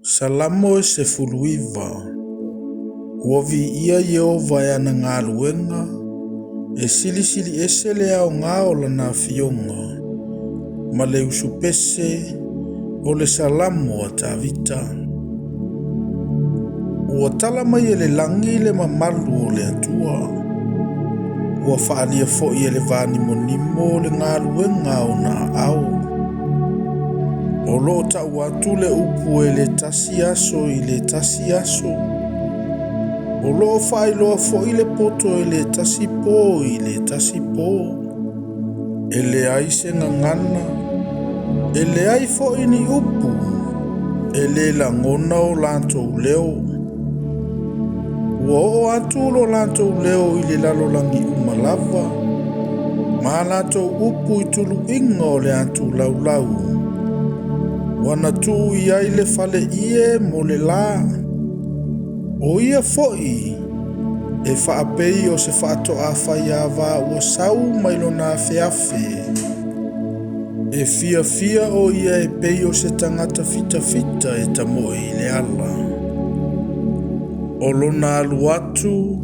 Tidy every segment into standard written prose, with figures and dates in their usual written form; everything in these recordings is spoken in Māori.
Salamo se fuluiva. Ua vi ia Yehova ya na ngā luenga. E sili ese le au ngā o lana fionga. Ma le usupese o le salamo a tavita. Ua tala mai e le langi le mamalu o le atua. Ua whaalia fo i le vani monimo le ngā luenga o na au. O lo ta watu le upu e le tasi aso i le tasi aso. O lo fai loa fo i le poto e le tasi po i le tasi po. E le ai se ngangana. E le ai fo i ni upu. E le langona o lanto leo. Ua o atu lo lanto leo i le lalolangi umalava. Ma lanto upu i tulu inga o le atu laulau. Wana tu ia i le fale ie mo le la. O ia foi e whaapei o se whaatoa whaiawa ua sau mailo nā whiawhi. E fia o ia e pei o se tangata fita e tamo i le ala. O lona alu atu,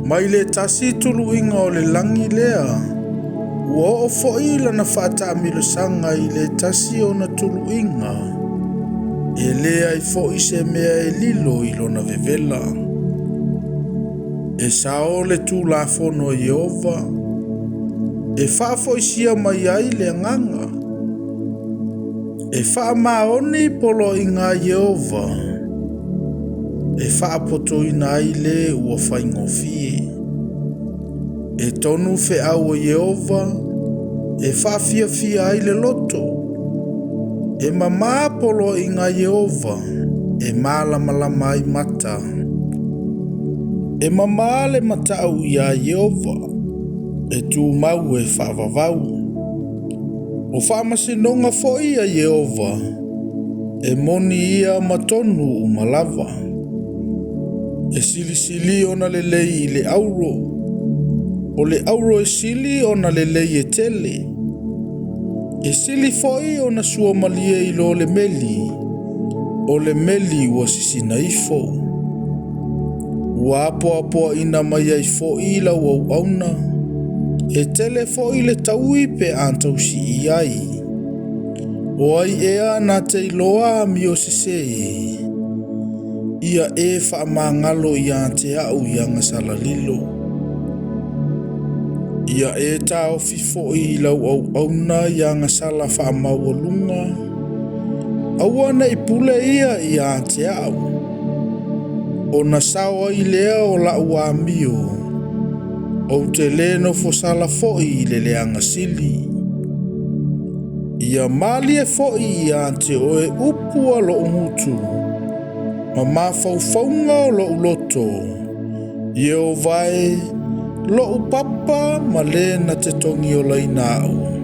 mai le tasi tulu inga o le langi lea. Ua o foi lana whaata amilo sanga i le tasi o na tulu inga. E lea i foi se mea e lilo i lona vevela. E sao le tu la fono Yehova. E wha foi sia mai ai le nganga. E wha maoni polo i ngā Yehova. E wha poto i nā i le ua whaingofie. E tonu fe au o Yehova. E wha fia ai le loto. E mama polo i ngā Yehova. E malama ai mata. E mama le matau i a Yehova. E tu mau e whaavavau. O whaamasinonga fo i a Yehova. E moni ia matonu umalava. E sili ona le lei i le auro. O le auro e sili ona le lei e tele. E sili foi ona sua malia i lo le meli. O le meli ua sisina ifo. Ua apoa ina mai ai foi la ua auna. E tele foi le taui pe antau si i ai. O ai ea na te iloa mi o sesei. Ia e wha mangalo i ante au i anga salalilo. Ia e tau fifo i lau au na i anga sala wha mawalunga. Awana i pule ia i ante au. O na sawa i lea o la ua mio. O te leno fo sala fo i le leanga sili. Ia mali e fo i ante o e upu a lo umutu. Ma mawhauwhaunga o lo uloto. Yeo vai lo upapa ma le na te tongi o lai nāu.